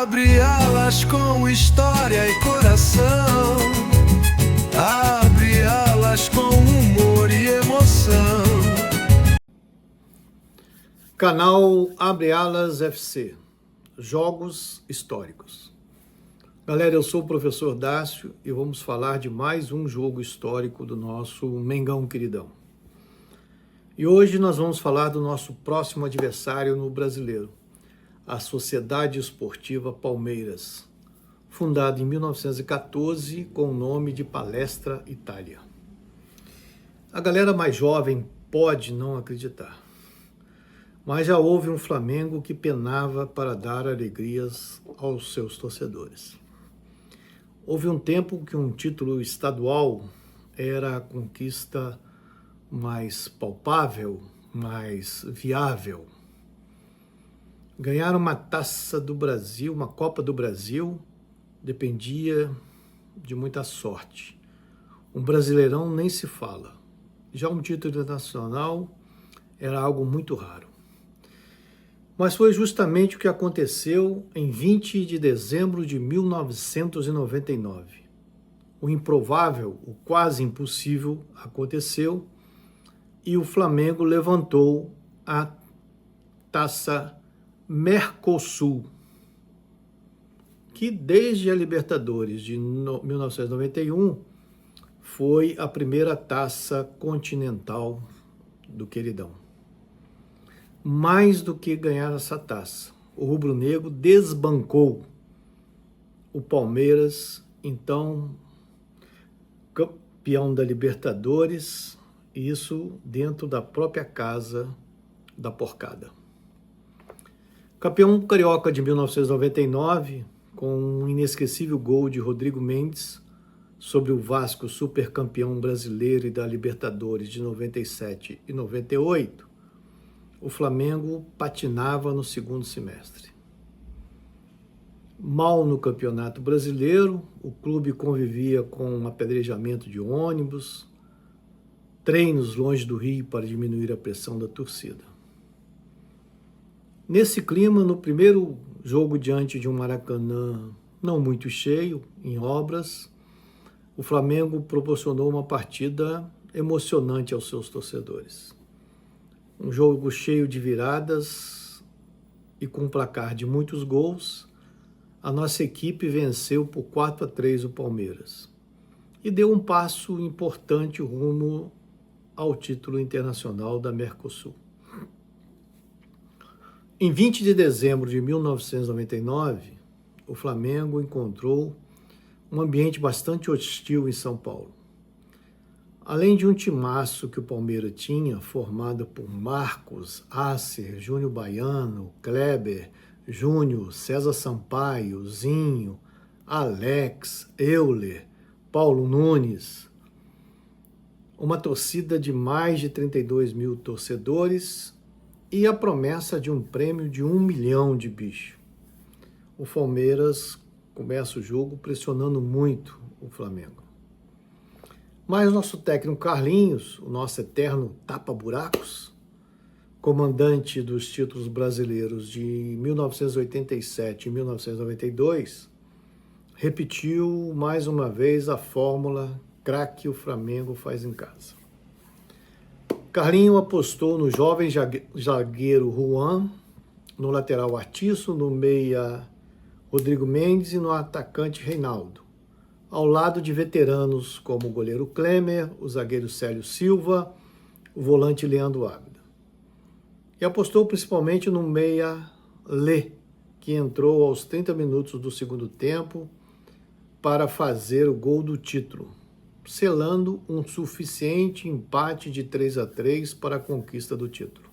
Abre alas com história e coração. Abre alas com humor e emoção. Canal Abre Alas FC, Jogos Históricos. Galera, eu sou o professor Dácio e vamos falar de mais um jogo histórico do nosso Mengão queridão. E hoje nós vamos falar do nosso próximo adversário no Brasileiro, a Sociedade Esportiva Palmeiras, fundada em 1914 com o nome de Palestra Itália. A galera mais jovem pode não acreditar, mas já houve um Flamengo que penava para dar alegrias aos seus torcedores. Houve um tempo que um título estadual era a conquista mais palpável, mais viável. Ganhar uma taça do Brasil, uma Copa do Brasil, dependia de muita sorte. Um Brasileirão nem se fala. Já um título internacional era algo muito raro. Mas foi justamente o que aconteceu em 20 de dezembro de 1999. O improvável, o quase impossível aconteceu e o Flamengo levantou a Taça Mercosul, que desde a Libertadores de 1991 foi a primeira taça continental do queridão. Mais do que ganhar essa taça, o rubro-negro desbancou o Palmeiras, então campeão da Libertadores, isso dentro da própria casa da porcada. Campeão carioca de 1999, com um inesquecível gol de Rodrigo Mendes sobre o Vasco, supercampeão brasileiro e da Libertadores de 97 e 98, o Flamengo patinava no segundo semestre. Mal no Campeonato Brasileiro, o clube convivia com um apedrejamento de ônibus, treinos longe do Rio para diminuir a pressão da torcida. Nesse clima, no primeiro jogo diante de um Maracanã não muito cheio, em obras, o Flamengo proporcionou uma partida emocionante aos seus torcedores. Um jogo cheio de viradas e com um placar de muitos gols, a nossa equipe venceu por 4-3 o Palmeiras e deu um passo importante rumo ao título internacional da Mercosul. Em 20 de dezembro de 1999, o Flamengo encontrou um ambiente bastante hostil em São Paulo. Além de um timaço que o Palmeiras tinha, formado por Marcos, Asser, Júnior Baiano, Kleber, Júnior, César Sampaio, Zinho, Alex, Euler, Paulo Nunes, uma torcida de mais de 32 mil torcedores e a promessa de um prêmio de 1 milhão de bicho. O Palmeiras começa o jogo pressionando muito o Flamengo. Mas nosso técnico Carlinhos, o nosso eterno tapa-buracos, comandante dos títulos brasileiros de 1987 e 1992, repetiu mais uma vez a fórmula craque o Flamengo faz em casa. Carlinhos apostou no jovem zagueiro Juan, no lateral Artiço, no meia Rodrigo Mendes e no atacante Reinaldo, ao lado de veteranos como o goleiro Klemer, o zagueiro Célio Silva, o volante Leandro Águeda. E apostou principalmente no meia Lê, que entrou aos 30 minutos do segundo tempo para fazer o gol do título, selando um suficiente empate de 3-3 para a conquista do título.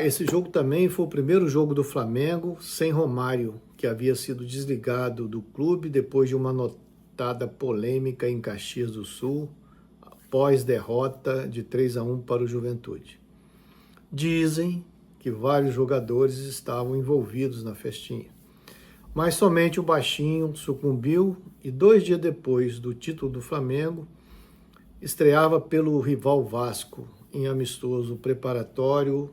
Esse jogo também foi o primeiro jogo do Flamengo sem Romário, que havia sido desligado do clube depois de uma notada polêmica em Caxias do Sul, após derrota de 3-1 para o Juventude. Dizem que vários jogadores estavam envolvidos na festinha, mas somente o baixinho sucumbiu e 2 dias depois do título do Flamengo, estreava pelo rival Vasco em amistoso preparatório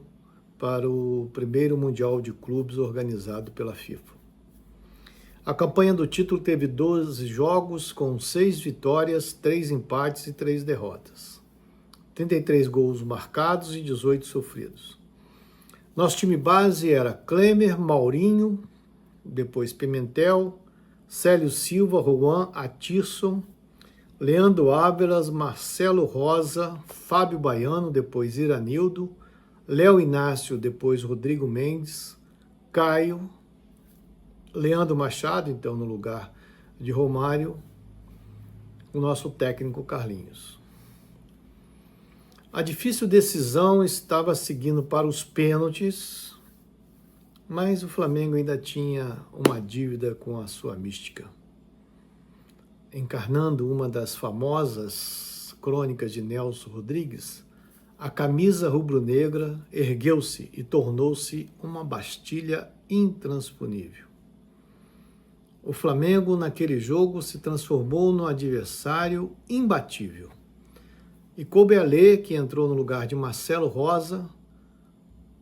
para o primeiro Mundial de Clubes organizado pela FIFA. A campanha do título teve 12 jogos com 6 vitórias, 3 empates e 3 derrotas. 33 gols marcados e 18 sofridos. Nosso time base era Klemer, Maurinho, depois Pimentel, Célio Silva, Juan, Atirson, Leandro Ávelas, Marcelo Rosa, Fábio Baiano, depois Iranildo, Léo Inácio, depois Rodrigo Mendes, Caio, Leandro Machado, então no lugar de Romário, o nosso técnico Carlinhos. A difícil decisão estava seguindo para os pênaltis, mas o Flamengo ainda tinha uma dívida com a sua mística. Encarnando uma das famosas crônicas de Nelson Rodrigues, a camisa rubro-negra ergueu-se e tornou-se uma Bastilha intransponível. O Flamengo, naquele jogo, se transformou num adversário imbatível. E coube a Lê, que entrou no lugar de Marcelo Rosa,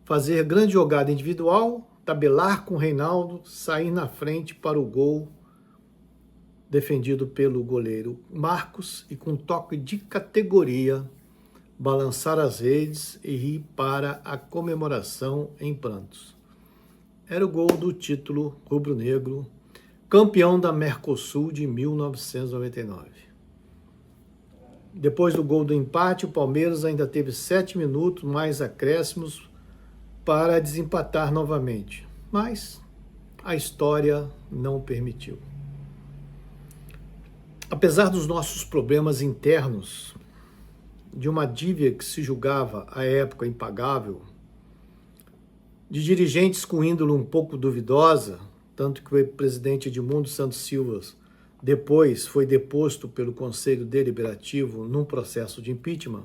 fazer grande jogada individual, tabelar com Reinaldo, sair na frente para o gol defendido pelo goleiro Marcos e com toque de categoria, balançar as redes e ir para a comemoração em prantos. Era o gol do título rubro-negro, campeão da Mercosul de 1999. Depois do gol do empate, o Palmeiras ainda teve 7 minutos mais acréscimos para desempatar novamente, mas a história não permitiu. Apesar dos nossos problemas internos, de uma dívida que se julgava à época impagável, de dirigentes com índole um pouco duvidosa, tanto que o presidente Edmundo Santos Silva depois foi deposto pelo Conselho Deliberativo num processo de impeachment,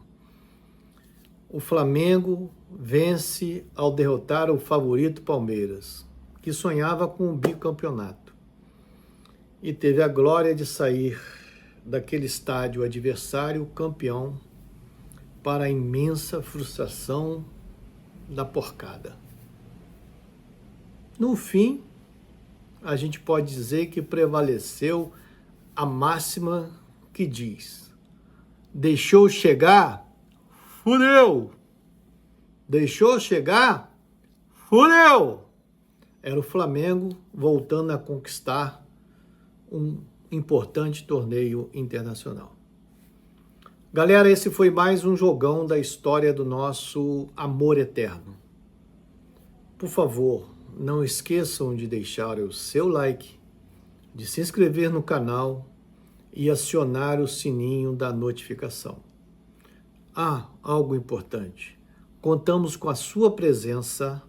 o Flamengo vence ao derrotar o favorito Palmeiras, que sonhava com o bicampeonato, e teve a glória de sair daquele estádio adversário campeão, para a imensa frustração da porcada. No fim, a gente pode dizer que prevaleceu a máxima que diz: deixou chegar, fudeu! Deixou chegar, fudeu! Era o Flamengo voltando a conquistar um importante torneio internacional. Galera, esse foi mais um jogão da história do nosso amor eterno. Por favor, não esqueçam de deixar o seu like, de se inscrever no canal e acionar o sininho da notificação. Ah, algo importante. Contamos com a sua presença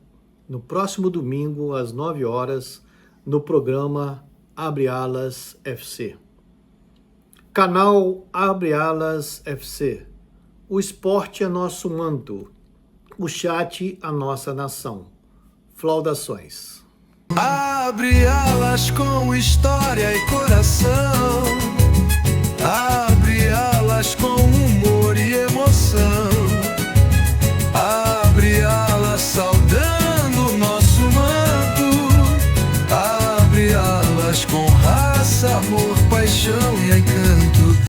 no próximo domingo, às 9 horas, no programa Abre Alas FC. Canal Abre Alas FC. O esporte é nosso manto, o chat a nossa nação. Flaudações. Abre alas com história e coração. Abre alas com